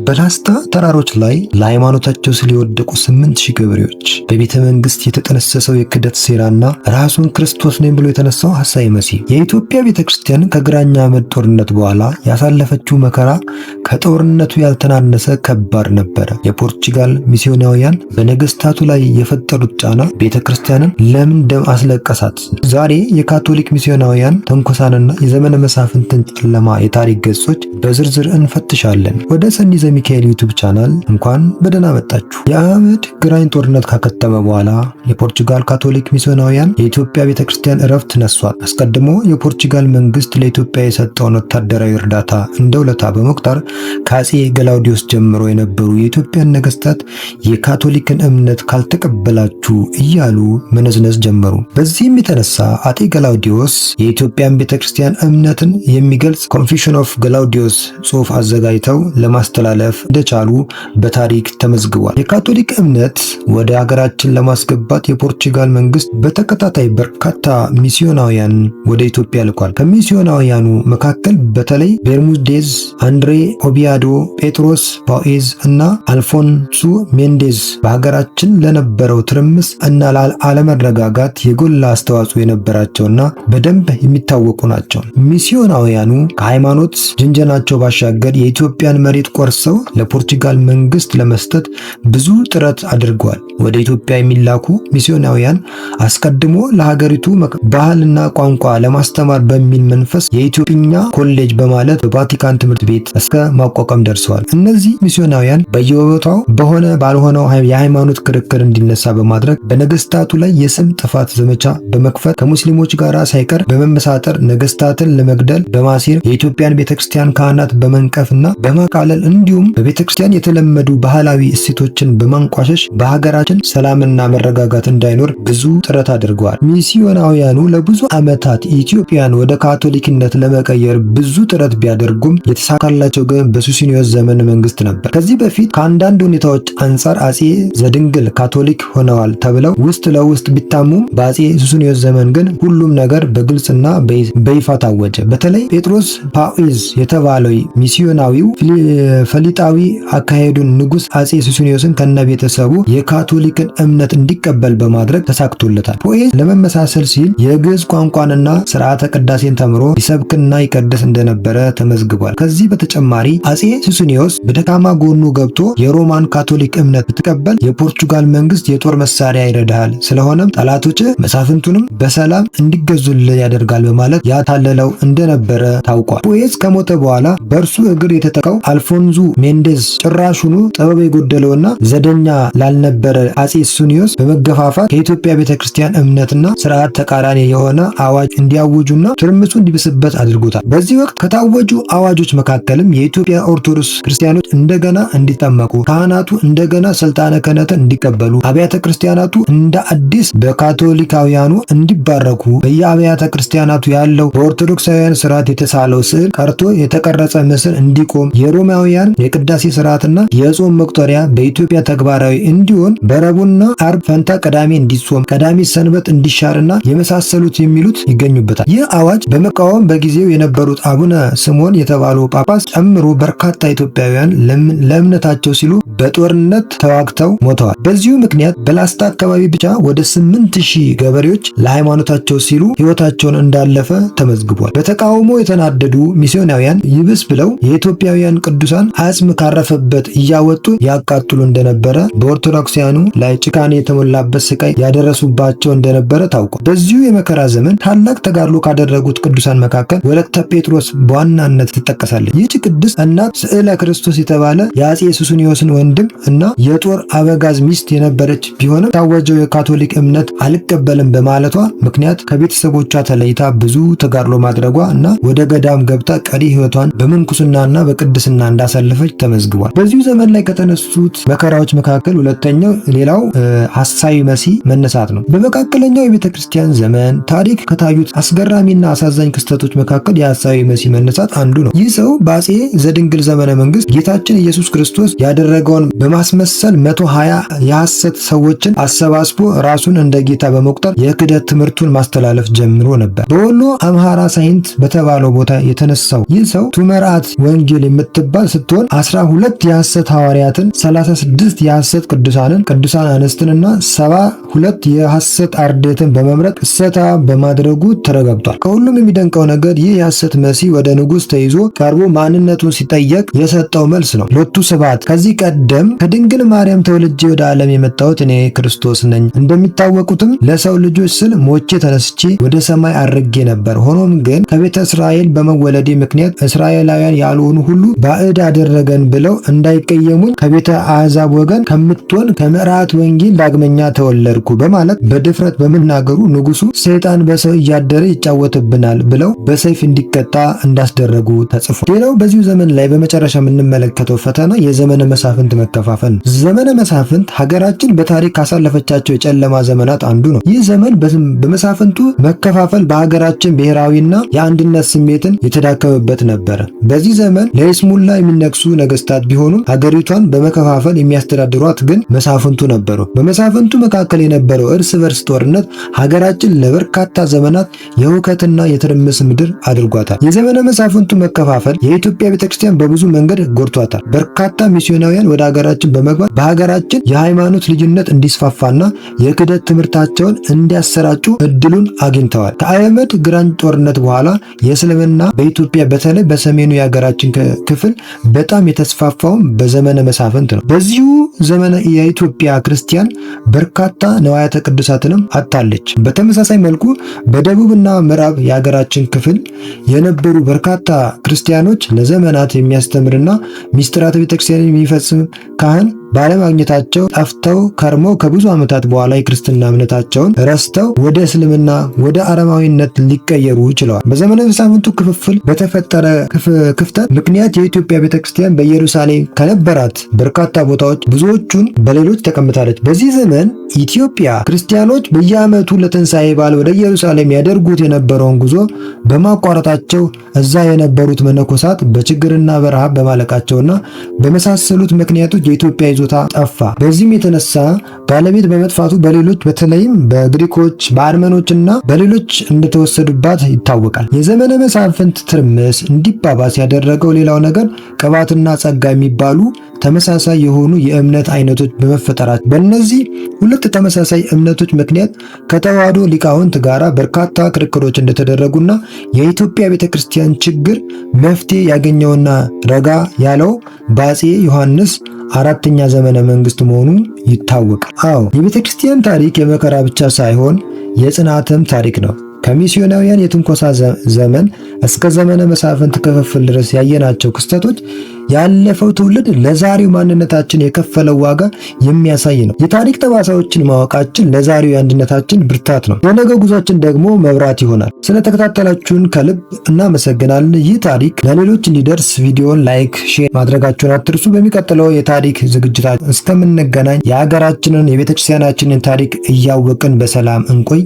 በላስታ ተራሮች ላይ ለሃይማኖታቸው ሲሉ የወደቁ 8000 ገበሬዎች፣ በቤተ መንግስት የተጠነሰሰው የክደት ሴራና ራሱን ክርስቶስ ነኝ ብሎ የተነሳው ሐሳዊ መሲህ። የኢትዮጵያ ቤተክርስቲያን ከግራኝ አህመድ ጦርነት በኋላ ያሳለፈችው መከራ ከጦርነቱ ያልተናነሰ ከባድ ነበረ። የፖርቹጋል ሚስዮናውያን በነገስታቱ ላይ የፈጠሩት ጫና ቤተክርስቲያንን ለምን ደም አስለቀሳት? ዛሬ የካቶሊክ ሚስዮናውያን ተንኮሳንና የዘመነ መሳፍንትን ጨለማ የታሪክ ገጾች በዝርዝር እንፈትሻለን። ወደ ሰኒ ዘሚካኤል ዩቲዩብ ቻናል እንኳን በደህና መጣችሁ። የአህመድ ግራኝ ጦርነት ካከተመ በኋላ የፖርቹጋል ካቶሊክ ሚስዮናውያን የኢትዮጵያ ቤተክርስቲያን እረፍት ነሷል። አስቀድሞ የፖርቹጋል መንግስት ለኢትዮጵያ የሰጠውን ወታደራዊ እርዳታ እንደ ውለታ በመቁጠር ከአፄ ገላውዲዮስ ጀምሮ የነበሩ የኢትዮጵያን ነገስታት የካቶሊክን እምነት ካልተቀበላችሁ እያሉ መነዝነዝ ጀመሩ። በዚህም የተነሳ አፄ ገላውዲዮስ የኢትዮጵያን ቤተክርስቲያን እምነትን የሚገልጽ ኮንፊሽን ኦፍ ገላውዲዮስ ጽሑፍ አዘጋጅተው ለማስተላለፍ እንደቻሉ በታሪክ ተመዝግቧል። የካቶሊክ እምነት ወደ ሀገራችን ለማስገባት የፖርቹጋል መንግስት በተከታታይ በርካታ ሚስዮናውያን ወደ ኢትዮጵያ ልኳል። ከሚስዮናውያኑ መካከል በተለይ ቤርሙዴዝ፣ አንድሬ ኦቢያዶ፣ ጴጥሮስ ፓኡዝ እና አልፎንሱ ሜንዴዝ በሀገራችን ለነበረው ትርምስ እና አለመረጋጋት የጎላ አስተዋጽኦ የነበራቸውና በደንብ የሚታወቁ ናቸው። ሚስዮናውያኑ ከሃይማኖት ጅንጀናቸው ባሻገር የኢትዮጵያን መሬት ቆርሰው ለፖርቹጋል መንግስት ለመስጠት ብዙ ጥረት አድርገዋል። ወደ ኢትዮጵያ የሚላኩ ሚስዮናውያን አስቀድሞ ለሀገሪቱ ባህልና ቋንቋ ለማስተማር በሚል መንፈስ የኢትዮጵኛ ኮሌጅ በማለት በቫቲካን ትምህርት ቤት እስከ ማቋቋም ደርሰዋል። እነዚህ ሚስዮናውያን በየቦታው በሆነ ባልሆነው የሃይማኖት ክርክር እንዲነሳ በማድረግ በነገስታቱ ላይ የስም ጥፋት ዘመቻ በመክፈት ከሙስሊሞች ጋር ሳይቀር በመመሳጠር ነገስታትን ለመግደል በማሴር የኢትዮጵያን ቤተክርስቲያን ካህናት በመንቀፍና በማቃለል እንዲሁም በቤተክርስቲያን የተለመዱ ባህላዊ እሴቶችን በማንቋሸሽ በሀገራችን ሰላምና መረጋጋት እንዳይኖር ብዙ ጥረት አድርገዋል። ሚስዮናውያኑ ለብዙ ዓመታት ኢትዮጵያን ወደ ካቶሊክነት ለመቀየር ብዙ ጥረት ቢያደርጉም የተሳካላቸው ግን በሱስንዮስ ዘመነ መንግስት ነበር። ከዚህ በፊት ከአንዳንድ ሁኔታዎች አንጻር አፄ ዘድንግል ካቶሊክ ሆነዋል ተብለው ውስጥ ለውስጥ ቢታሙም በአፄ ሱስንዮስ ዘመን ግን ሁሉም ነገር በግልጽና በይፋ ታወጀ። በተለይ ጴጥሮስ ፓኡዝ የተባለው ሚስዮናዊው ፈሊጣዊ አካሄዱን ንጉስ አፄ ሱስንዮስን ከነ ቤተሰቡ የካቶሊክን እምነት እንዲቀበል በማድረግ ተሳክቶለታል። ፓኡዝ ለመመሳሰል ሲል የግዕዝ ቋንቋንና ስርዓተ ቅዳሴን ተምሮ ይሰብክና ይቀድስ እንደነበረ ተመዝግቧል። ከዚህ በተጨማሪ አፄ ሱስንዮስ በደካማ ጎኑ ገብቶ የሮማን ካቶሊክ እምነት ብትቀበል የፖርቹጋል መንግስት የጦር መሳሪያ ይረዳሃል፣ ስለሆነም ጠላቶች መሳፍንቱንም በሰላም እንዲገዙልህ ያደርጋል በማለት ያታለለው እንደነበረ ታውቋል። ፓኡዝ ከሞተ በኋላ በእርሱ እግር የተተካው አልፎንሱ ሜንዴዝ ጭራሹኑ ጥበብ የጎደለውና ዘደኛ ላልነበረ አፄ ሱስንዮስ በመገፋፋት ከኢትዮጵያ ቤተክርስቲያን እምነትና ስርዓት ተቃራኒ የሆነ አዋጅ እንዲያውጁና ትርምሱ እንዲብስበት አድርጎታል። በዚህ ወቅት ከታወጁ አዋጆች መካከልም የኢትዮጵያ ኦርቶዶክስ ክርስቲያኖች እንደገና እንዲጠመቁ፣ ካህናቱ እንደገና ስልጣነ ክህነትን እንዲቀበሉ፣ አብያተ ክርስቲያናቱ እንደ አዲስ በካቶሊካውያኑ እንዲባረኩ፣ በየአብያተ ክርስቲያናቱ ያለው በኦርቶዶክሳውያን ስርዓት የተሳለው ስዕል ቀርቶ የተቀረጸ ምስል እንዲቆም፣ የሮማውያን የቅዳሴ ስርዓትና የጾም መቁጠሪያ በኢትዮጵያ ተግባራዊ እንዲሆን፣ በረቡዕና አርብ ፈንታ ቅዳሜ እንዲጾም፣ ቀዳሚ ሰንበት እንዲሻርና የመሳሰሉት የሚሉት ይገኙበታል። ይህ አዋጅ በመቃወም በጊዜው የነበሩት አቡነ ስምዖን የተባሉ ጳጳስ ጨምሮ በርካታ ኢትዮጵያውያን ለእምነታቸው ሲሉ በጦርነት ተዋግተው ሞተዋል። በዚሁ ምክንያት በላስታ አካባቢ ብቻ ወደ 8000 ገበሬዎች ለሃይማኖታቸው ሲሉ ሕይወታቸውን እንዳለፈ ተመዝግቧል። በተቃውሞ የተናደዱ ሚስዮናውያን ይብስ ብለው የኢትዮጵያውያን ቅዱሳን አጽም ካረፈበት እያወጡ ያቃጥሉ እንደነበረ፣ በኦርቶዶክሳውያኑ ላይ ጭካኔ የተሞላበት ስቃይ ያደረሱባቸው እንደነበረ ታውቋል። በዚሁ የመከራ ዘመን ታላቅ ተጋድሎ ካደረጉት ቅዱሳን መካከል ወለተ ጴጥሮስ በዋናነት ትጠቀሳለች። ይህች ቅድስት እናት ስዕለ ክርስቶስ የተባለ የአፄ ሱስንዮስን ወንድም እና የጦር አበጋዝ ሚስት የነበረች ቢሆንም ታወጀው የካቶሊክ እምነት አልቀበልም በማለቷ ምክንያት ከቤተሰቦቿ ተለይታ ብዙ ተጋድሎ ማድረጓ እና ወደ ገዳም ገብታ ቀሪ ሕይወቷን በምንኩስናና በቅድስና እንዳሳለፈች ተመዝግቧል። በዚሁ ዘመን ላይ ከተነሱት መከራዎች መካከል ሁለተኛው ሌላው ሐሳዊ መሲህ መነሳት ነው። በመካከለኛው የቤተክርስቲያን ዘመን ታሪክ ከታዩት አስገራሚና አሳዛኝ ክስተቶች መካከል የሐሳዊ መሲህ መነሳት አንዱ ነው። ይህ ሰው በአፄ ዘድንግል ዘመነ መንግስት ጌታችን ኢየሱስ ክርስቶስ ያደረገው ያደረገውን በማስመሰል 120 የሐሰት ሰዎችን አሰባስቦ ራሱን እንደ ጌታ በመቁጠር የክህደት ትምህርቱን ማስተላለፍ ጀምሮ ነበር። በወሎ አምሃራ ሳይንት በተባለው ቦታ የተነሳው ይህ ሰው ቱመርአት ወንጌል የምትባል ስትሆን 12 የሐሰት ሐዋርያትን፣ 36 የሐሰት ቅዱሳን አንስትንና 72 የሐሰት አርድእትን በመምረጥ እሰታ በማድረጉ ተረጋግጧል። ከሁሉም የሚደንቀው ነገር ይህ የሐሰት መሲህ ወደ ንጉሥ ተይዞ ቀርቦ ማንነቱን ሲጠየቅ የሰጠው መልስ ነው። ሎቱ ስብሐት። ከዚህ ቀደም ከድንግል ማርያም ተወልጄ ወደ ዓለም የመጣሁት እኔ ክርስቶስ ነኝ፣ እንደሚታወቁትም ለሰው ልጆች ስል ሞቼ ተነስቼ ወደ ሰማይ አርጌ ነበር። ሆኖም ግን ከቤተ እስራኤል በመወለዴ ምክንያት እስራኤላውያን ያልሆኑ ሁሉ ባዕድ አደረገን ብለው እንዳይቀየሙኝ ከቤተ አሕዛብ ወገን ከምትሆን ከምዕራፍ ወንጌል ዳግመኛ ተወለድኩ በማለት በድፍረት በመናገሩ ንጉሡ ሰይጣን በሰው እያደረ ይጫወትብናል ብለው በሰይፍ እንዲቀጣ እንዳስደረጉ ተጽፏል። ሌላው በዚሁ ዘመን ላይ በመጨረሻ የምንመለከተው ፈተና የዘመነ መሳፍንት መከፋፈል ነው። ዘመነ መሳፍንት ሀገራችን በታሪክ ካሳለፈቻቸው የጨለማ ዘመናት አንዱ ነው። ይህ ዘመን በመሳፍንቱ መከፋፈል በሀገራችን ብሔራዊና የአንድነት ስሜትን የተዳከመበት ነበረ። በዚህ ዘመን ለይስሙላ የሚነግሱ ነገስታት ቢሆኑም ሀገሪቷን በመከፋፈል የሚያስተዳድሯት ግን መሳፍንቱ ነበሩ። በመሳፍንቱ መካከል የነበረው እርስ በርስ ጦርነት ሀገራችን ለበርካታ ዘመናት የሁከትና የትርምስ ምድር አድርጓታል። የዘመነ መሳፍንቱ መከፋፈል የኢትዮጵያ ቤተክርስቲያን በብዙ መንገድ ጎድቷታል። በርካታ ሚስዮናውያን ወደ ሀገራችን በመግባት በሀገራችን የሃይማኖት ልዩነት እንዲስፋፋና የክህደት ትምህርታቸውን እንዲያሰራጩ እድሉን አግኝተዋል። ከአህመድ ግራኝ ጦርነት በኋላ የእስልምና በኢትዮጵያ በተለይ በሰሜኑ የሀገራችን ክፍል በጣም የተስፋፋውም በዘመነ መሳፍንት ነው። በዚሁ ዘመነ የኢትዮጵያ ክርስቲያን በርካታ ንዋያተ ቅዱሳትንም አጥታለች። በተመሳሳይ መልኩ በደቡብና ምዕራብ የሀገራችን ክፍል የነበሩ በርካታ ክርስቲያኖች ለዘመናት የሚያስተምርና ሚስጥራተ ቤተክርስቲያን የሚፈጽም ካህን ባለማግኘታቸው ጠፍተው ከርመው ከብዙ ዓመታት በኋላ የክርስትና እምነታቸውን ረስተው ወደ እስልምና ወደ አረማዊነት ሊቀየሩ ችለዋል። በዘመነ መሳፍንቱ ክፍፍል በተፈጠረ ክፍተት ምክንያት የኢትዮጵያ ቤተክርስቲያን በኢየሩሳሌም ከነበራት በርካታ ቦታዎች ብዙዎቹን በሌሎች ተቀምጣለች። በዚህ ዘመን ኢትዮጵያ ክርስቲያኖች በየዓመቱ ለትንሣኤ በዓል ወደ ኢየሩሳሌም ያደርጉት የነበረውን ጉዞ በማቋረጣቸው እዛ የነበሩት መነኮሳት በችግርና በረሃብ በማለቃቸውና በመሳሰሉት ምክንያቶች የኢትዮጵያ ይዞታ ጠፋ። በዚህም የተነሳ ባለቤት በመጥፋቱ በሌሎች በተለይም በግሪኮች በአርመኖችና በሌሎች እንደተወሰዱባት ይታወቃል። የዘመነ መሳፍንት ትርምስ እንዲባባስ ያደረገው ሌላው ነገር ቅባትና ጸጋ የሚባሉ ተመሳሳይ የሆኑ የእምነት አይነቶች በመፈጠራቸው በእነዚህ ሁለት ተመሳሳይ እምነቶች ምክንያት ከተዋህዶ ሊቃውንት ጋር በርካታ ክርክሮች እንደተደረጉና የኢትዮጵያ ቤተክርስቲያን ችግር መፍትሄ ያገኘውና ረጋ ያለው በአፄ ዮሐንስ አራተኛ ዘመነ መንግስት መሆኑ ይታወቃል። አዎ የቤተክርስቲያን ታሪክ የመከራ ብቻ ሳይሆን የጽናትም ታሪክ ነው። ከሚስዮናውያን የትንኮሳ ዘመን እስከ ዘመነ መሳፍንት ክፍፍል ድረስ ያየናቸው ክስተቶች ያለፈው ትውልድ ለዛሬው ማንነታችን የከፈለው ዋጋ የሚያሳይ ነው። የታሪክ ጠባሳዎችን ማወቃችን ለዛሬው የአንድነታችን ብርታት ነው። የነገው ጉዟችን ደግሞ መብራት ይሆናል። ስለተከታተላችሁን ከልብ እናመሰግናለን። ይህ ታሪክ ለሌሎች እንዲደርስ ቪዲዮን ላይክ፣ ሼር ማድረጋችሁን አትርሱ። በሚቀጥለው የታሪክ ዝግጅታችን እስከምንገናኝ የሀገራችንን የቤተክርስቲያናችንን ታሪክ እያወቅን በሰላም እንቆይ።